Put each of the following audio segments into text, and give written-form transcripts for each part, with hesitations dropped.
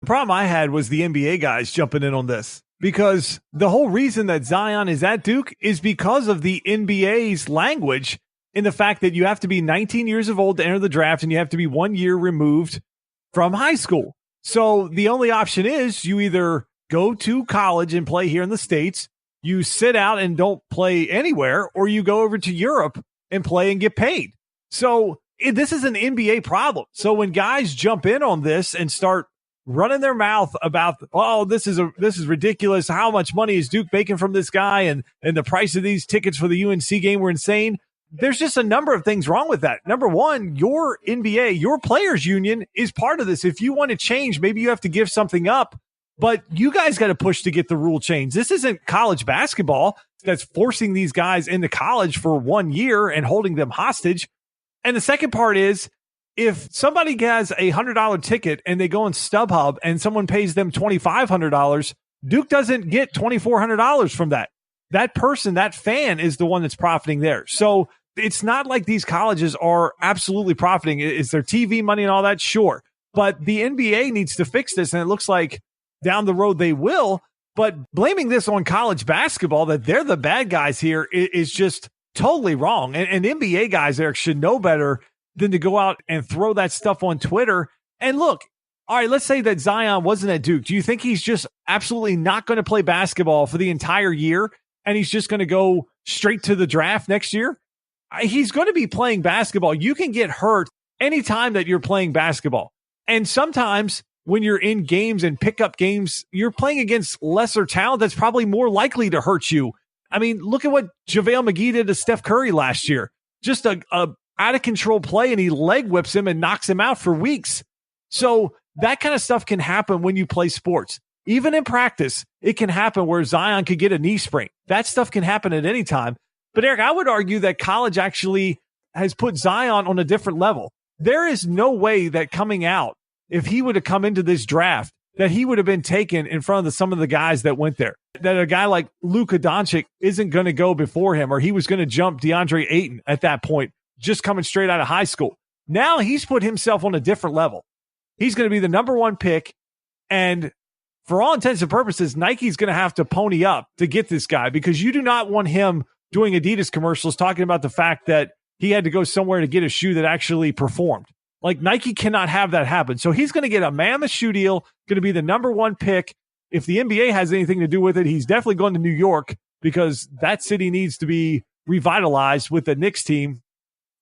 problem I had was the NBA guys jumping in on this, because the whole reason that Zion is at Duke is because of the NBA's language in the fact that you have to be 19 years of old to enter the draft and you have to be 1 year removed from high school. So the only option is you either go to college and play here in the States, you sit out and don't play anywhere, or you go over to Europe and play and get paid. So this is an NBA problem. So when guys jump in on this and start running their mouth about, oh, this is ridiculous. How much money is Duke making from this guy? And the price of these tickets for the UNC game were insane. There's just a number of things wrong with that. Number one, your NBA, your players union is part of this. If you want to change, maybe you have to give something up, but you guys got to push to get the rule changed. This isn't college basketball that's forcing these guys into college for 1 year and holding them hostage. And the second part is, if somebody has a $100 ticket and they go on StubHub and someone pays them $2,500, Duke doesn't get $2,400 from that. That person, that fan, is the one that's profiting there. So it's not like these colleges are absolutely profiting. Is there TV money and all that? Sure. But the NBA needs to fix this, and it looks like down the road they will. But blaming this on college basketball, that they're the bad guys here, is just totally wrong. And NBA guys, Eric, should know better than to go out and throw that stuff on Twitter. And look, all right, let's say that Zion wasn't at Duke. Do you think he's just absolutely not going to play basketball for the entire year, and he's just going to go straight to the draft next year? He's going to be playing basketball. You can get hurt anytime that you're playing basketball. And sometimes when you're in games and pickup games, you're playing against lesser talent that's probably more likely to hurt you. I mean, look at what JaVale McGee did to Steph Curry last year. Just a out of control play, and he leg whips him and knocks him out for weeks. So that kind of stuff can happen when you play sports. Even in practice, it can happen where Zion could get a knee sprain. That stuff can happen at any time. But Eric, I would argue that college actually has put Zion on a different level. There is no way that coming out, if he would have come into this draft, that he would have been taken in front of some of the guys that went there. That a guy like Luka Doncic isn't going to go before him, or he was going to jump DeAndre Ayton at that point, just coming straight out of high school. Now he's put himself on a different level. He's going to be the number one pick, and for all intents and purposes, Nike's going to have to pony up to get this guy, because you do not want him doing Adidas commercials talking about the fact that he had to go somewhere to get a shoe that actually performed. Like, Nike cannot have that happen. So he's going to get a mammoth shoe deal, going to be the number one pick. If the NBA has anything to do with it, he's definitely going to New York, because that city needs to be revitalized with the Knicks team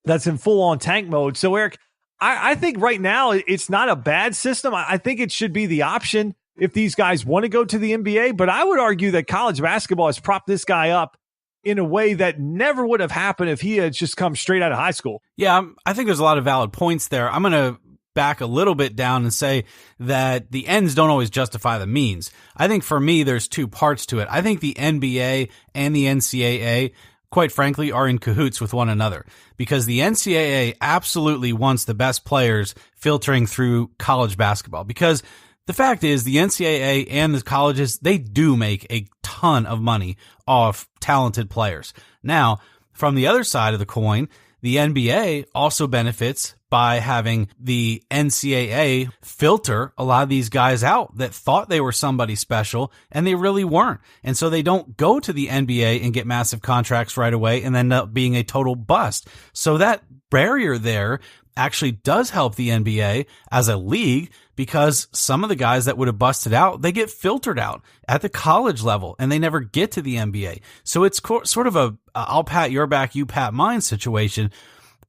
that's in full-on tank mode. So, Eric, I think right now it's not a bad system. I think it should be the option if these guys want to go to the NBA. But I would argue that college basketball has propped this guy up in a way that never would have happened if he had just come straight out of high school. Yeah, I think there's a lot of valid points there. I'm going to back a little bit down and say that the ends don't always justify the means. I think for me, there's two parts to it. I think the NBA and the NCAA, quite frankly, are in cahoots with one another, because the NCAA absolutely wants the best players filtering through college basketball. Because the fact is, the NCAA and the colleges, they do make a ton of money off talented players. Now, from the other side of the coin, the NBA also benefits by having the NCAA filter a lot of these guys out that thought they were somebody special, and they really weren't. And so they don't go to the NBA and get massive contracts right away and end up being a total bust. So that barrier there actually does help the NBA as a league, because some of the guys that would have busted out, they get filtered out at the college level and they never get to the NBA. So it's sort of a I'll pat your back, you pat mine situation.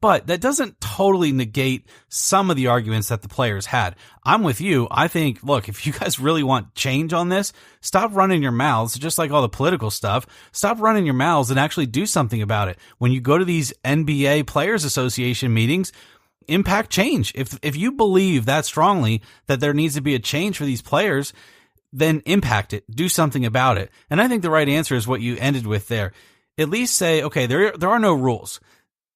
But that doesn't totally negate some of the arguments that the players had. I'm with you. I think, look, if you guys really want change on this, stop running your mouths, just like all the political stuff. Stop running your mouths and actually do something about it. When you go to these NBA Players Association meetings, impact change. If you believe that strongly that there needs to be a change for these players, then impact it. Do something about it. And I think the right answer is what you ended with there. At least say, okay, there are no rules.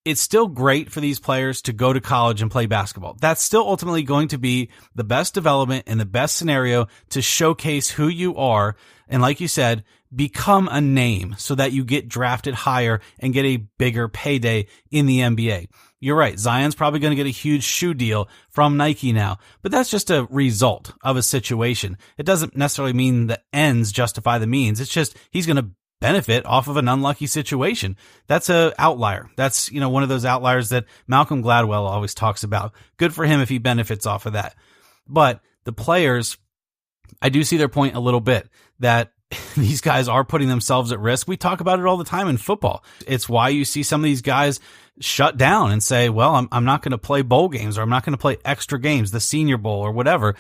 it's still great for these players to go to college and play basketball. That's still ultimately going to be the best development and the best scenario to showcase who you are. And like you said, become a name so that you get drafted higher and get a bigger payday in the NBA. You're right. Zion's probably going to get a huge shoe deal from Nike now, but that's just a result of a situation. It doesn't necessarily mean the ends justify the means. It's just he's going to benefit off of an unlucky situation. That's a outlier. That's, one of those outliers that Malcolm Gladwell always talks about. Good for him if he benefits off of that. But the players, I do see their point a little bit that these guys are putting themselves at risk. We talk about it all the time in football. It's why you see some of these guys shut down and say, well, I'm not going to play bowl games, or I'm not going to play extra games, the Senior Bowl or whatever,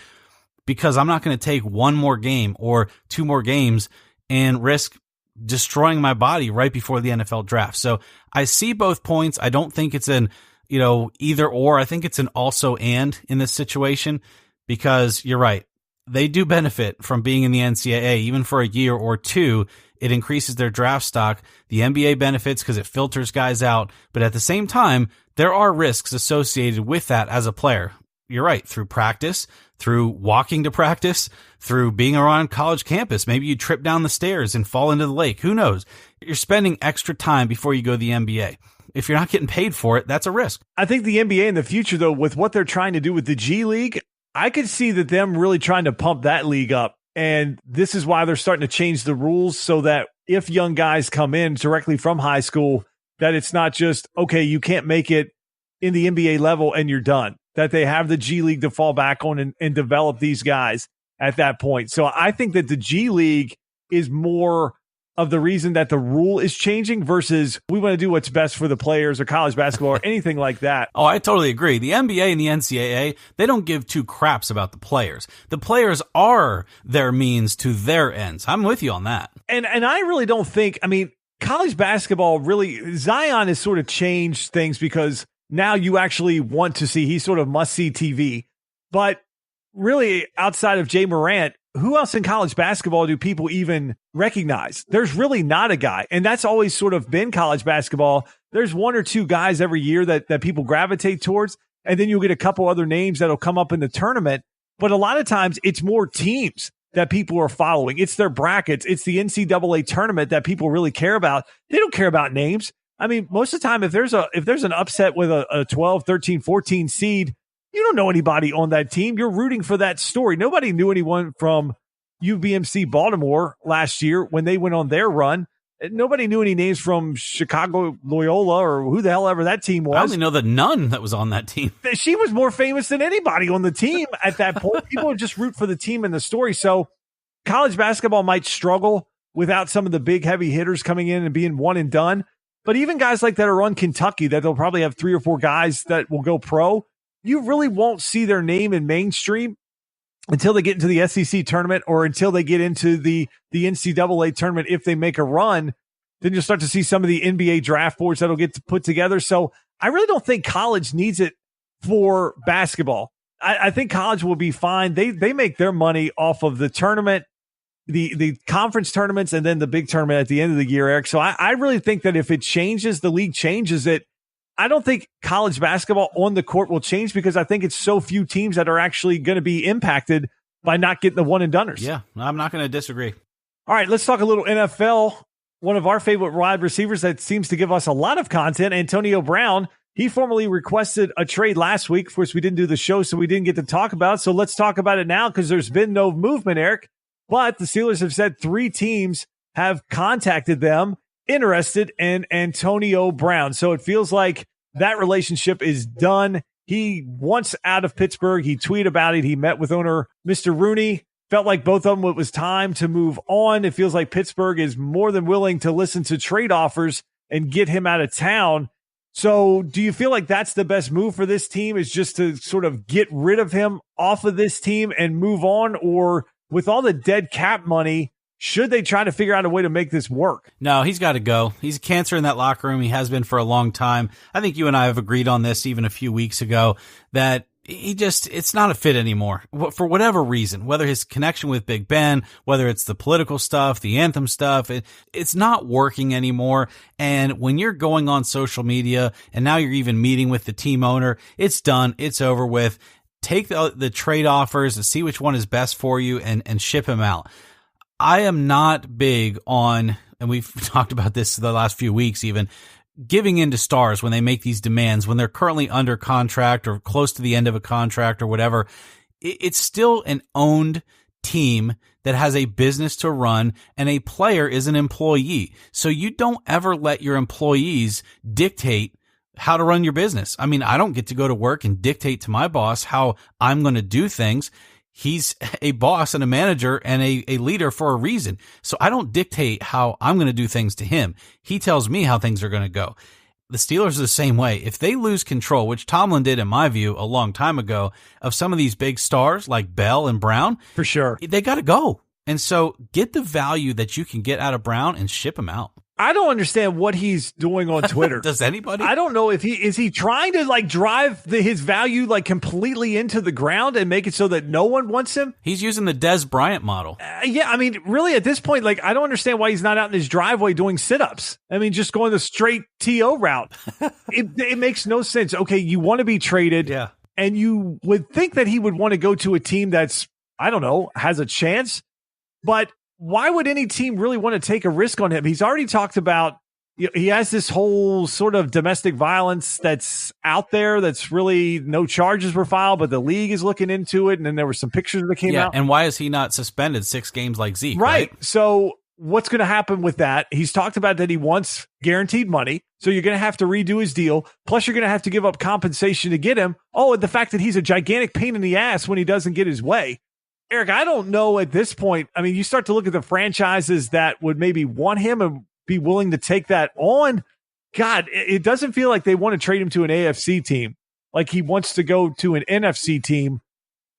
because I'm not going to take one more game or two more games and risk destroying my body right before the NFL draft. So I see both points. I don't think it's an, either or. I think it's an also and in this situation, because you're right. They do benefit from being in the NCAA, even for a year or two. It increases their draft stock. The NBA benefits because it filters guys out. But at the same time, there are risks associated with that as a player. You're right. Through practice, through walking to practice, through being around college campus. Maybe you trip down the stairs and fall into the lake. Who knows? You're spending extra time before you go to the NBA. If you're not getting paid for it, that's a risk. I think the NBA in the future, though, with what they're trying to do with the G League, I could see that them really trying to pump that league up. And this is why they're starting to change the rules so that if young guys come in directly from high school, that it's not just, okay, you can't make it in the NBA level and you're done. That they have the G League to fall back on and develop these guys at that point. So I think that the G League is more of the reason that the rule is changing versus we want to do what's best for the players or college basketball or anything like that. Oh, I totally agree. The NBA and the NCAA, they don't give two craps about the players. The players are their means to their ends. I'm with you on that. And I really don't think, college basketball really, Zion has sort of changed things because now you actually want to see, he's sort of must-see TV. But really, outside of Jay Morant, who else in college basketball do people even recognize? There's really not a guy. And that's always sort of been college basketball. There's one or two guys every year that people gravitate towards. And then you'll get a couple other names that'll come up in the tournament. But a lot of times it's more teams that people are following. It's their brackets. It's the NCAA tournament that people really care about. They don't care about names. Most of the time, if there's an upset with a 12, 13, 14 seed, you don't know anybody on that team. You're rooting for that story. Nobody knew anyone from UBMC Baltimore last year when they went on their run. Nobody knew any names from Chicago Loyola or who the hell ever that team was. I only know the nun that was on that team. She was more famous than anybody on the team at that point. People would just root for the team and the story. So college basketball might struggle without some of the big heavy hitters coming in and being one and done. But even guys like that are on Kentucky, that they'll probably have 3 or 4 guys that will go pro. You really won't see their name in mainstream until they get into the SEC tournament or until they get into the NCAA tournament. If they make a run, then you'll start to see some of the NBA draft boards that'll get put together. So I really don't think college needs it for basketball. I think college will be fine. They make their money off of the tournament, the conference tournaments, and then the big tournament at the end of the year, Eric. So I really think that if it changes, the league changes it. I don't think college basketball on the court will change because I think it's so few teams that are actually going to be impacted by not getting the one and doneers. Yeah, I'm not going to disagree. All right, let's talk a little NFL. One of our favorite wide receivers that seems to give us a lot of content, Antonio Brown. He formally requested a trade last week. Of course, we didn't do the show, so we didn't get to talk about it. So let's talk about it now because there's been no movement, Eric. But the Steelers have said 3 teams have contacted them interested in Antonio Brown. So it feels like that relationship is done. He wants out of Pittsburgh. He tweeted about it. He met with owner Mr. Rooney. Felt like both of them, it was time to move on. It feels like Pittsburgh is more than willing to listen to trade offers and get him out of town. So do you feel like that's the best move for this team, is just to sort of get rid of him off of this team and move on? Or with all the dead cap money, should they try to figure out a way to make this work? No, he's got to go. He's a cancer in that locker room. He has been for a long time. I think you and I have agreed on this even a few weeks ago, that It's not a fit anymore for whatever reason, whether his connection with Big Ben, whether it's the political stuff, the anthem stuff, it's not working anymore. And when you're going on social media and now you're even meeting with the team owner, it's done. It's over with. Take the trade offers and see which one is best for you and ship him out. I am not big on, and we've talked about this the last few weeks even, giving in to stars when they make these demands, when they're currently under contract or close to the end of a contract or whatever. It's still an owned team that has a business to run, and a player is an employee. So you don't ever let your employees dictate how to run your business. I mean, I don't get to go to work and dictate to my boss how I'm going to do things. He's a boss and a manager and a leader for a reason. So I don't dictate how I'm going to do things to him. He tells me how things are going to go. The Steelers are the same way. If they lose control, which Tomlin did in my view a long time ago, of some of these big stars like Bell and Brown, for sure, they got to go. And so get the value that you can get out of Brown and ship him out. I don't understand what he's doing on Twitter. Does anybody? I don't know if is he trying to like drive his value like completely into the ground and make it so that no one wants him. He's using the Des Bryant model. Yeah, I mean, really at this point, like I don't understand why he's not out in his driveway doing sit-ups. I mean, just going the straight TO route. It makes no sense. Okay, you want to be traded, yeah, and you would think that he would want to go to a team that's, I don't know, has a chance, but why would any team really want to take a risk on him? He's already talked about, he has this whole sort of domestic violence that's out there that's really no charges were filed, but the league is looking into it. And then there were some pictures that came out. And why is he not suspended 6 games like Zeke? Right. So what's going to happen with that? He's talked about that he wants guaranteed money. So you're going to have to redo his deal. Plus you're going to have to give up compensation to get him. Oh, and the fact that he's a gigantic pain in the ass when he doesn't get his way. Eric, I don't know at this point. I mean, you start to look at the franchises that would maybe want him and be willing to take that on. God, it doesn't feel like they want to trade him to an AFC team. Like he wants to go to an NFC team.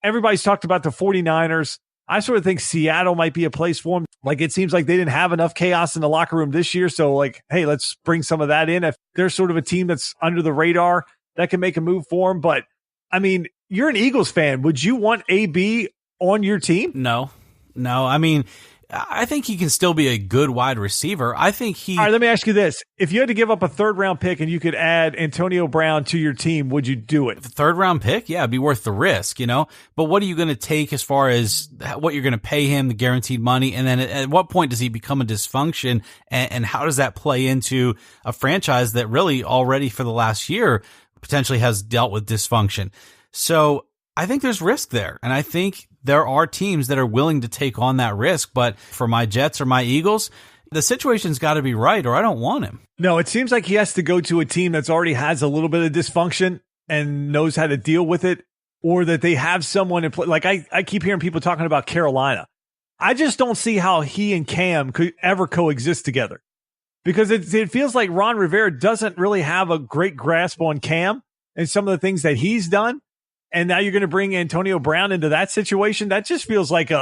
Everybody's talked about the 49ers. I sort of think Seattle might be a place for him. Like it seems like they didn't have enough chaos in the locker room this year. So like, hey, let's bring some of that in. If there's sort of a team that's under the radar that can make a move for him. But I mean, you're an Eagles fan. Would you want AB on your team? No. I mean, I think he can still be a good wide receiver. I think he... All right, let me ask you this. If you had to give up a 3rd round pick and you could add Antonio Brown to your team, would you do it? The 3rd round pick? Yeah, it'd be worth the risk, you know? But what are you going to take as far as what you're going to pay him, the guaranteed money? And then at what point does he become a dysfunction? And how does that play into a franchise that really already for the last year potentially has dealt with dysfunction? So I think there's risk there. And I think there are teams that are willing to take on that risk. But for my Jets or my Eagles, the situation's got to be right or I don't want him. No, it seems like he has to go to a team that's already has a little bit of dysfunction and knows how to deal with it, or that they have someone in play. Like I keep hearing people talking about Carolina. I just don't see how he and Cam could ever coexist together, because it feels like Ron Rivera doesn't really have a great grasp on Cam and some of the things that he's done. And now you're going to bring Antonio Brown into that situation. That just feels like they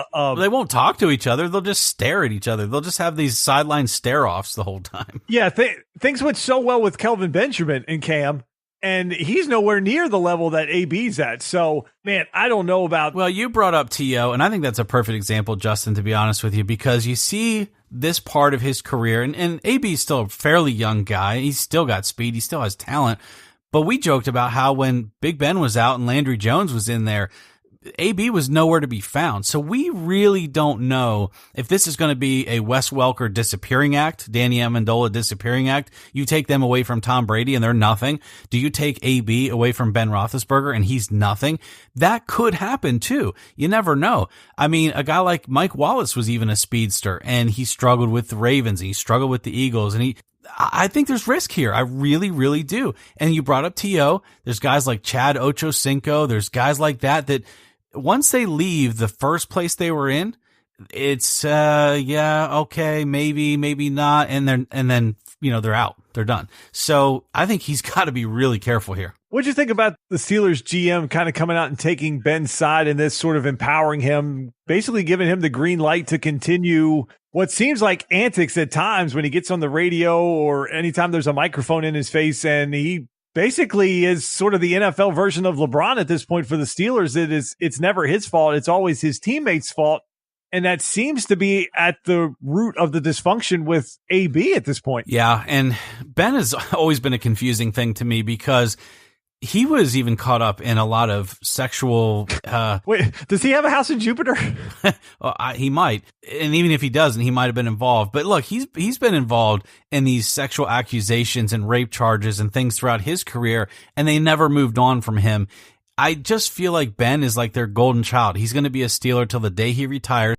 won't talk to each other. They'll just stare at each other. They'll just have these sideline stare-offs the whole time. Yeah, things went so well with Kelvin Benjamin and Cam, and he's nowhere near the level that AB's at. So, man, I don't know about... Well, you brought up T.O., and I think that's a perfect example, Justin, to be honest with you, because you see this part of his career, and AB's still a fairly young guy. He's still got speed. He still has talent. But we joked about how when Big Ben was out and Landry Jones was in there, AB was nowhere to be found. So we really don't know if this is going to be a Wes Welker disappearing act, Danny Amendola disappearing act. You take them away from Tom Brady and they're nothing. Do you take AB away from Ben Roethlisberger and he's nothing? That could happen too. You never know. I mean, a guy like Mike Wallace was even a speedster and he struggled with the Ravens and he struggled with the Eagles, and I think there's risk here. I really, really do. And you brought up T.O. There's guys like Chad Ochocinco. There's guys like that once they leave the first place they were in, it's, yeah, okay, maybe not. And then, they're out. They're done. So I think he's got to be really careful here. What'd you think about the Steelers GM kind of coming out and taking Ben's side and this sort of empowering him, basically giving him the green light to continue what seems like antics at times when he gets on the radio or anytime there's a microphone in his face, and he basically is sort of the NFL version of LeBron at this point for the Steelers. It's never his fault. It's always his teammates' fault. And that seems to be at the root of the dysfunction with AB at this point. Yeah. And Ben has always been a confusing thing to me because he was even caught up in a lot of sexual. Wait, does he have a house in Jupiter? He might. And even if he doesn't, he might have been involved. But look, he's been involved in these sexual accusations and rape charges and things throughout his career, and they never moved on from him. I just feel like Ben is like their golden child. He's going to be a Steeler till the day he retires.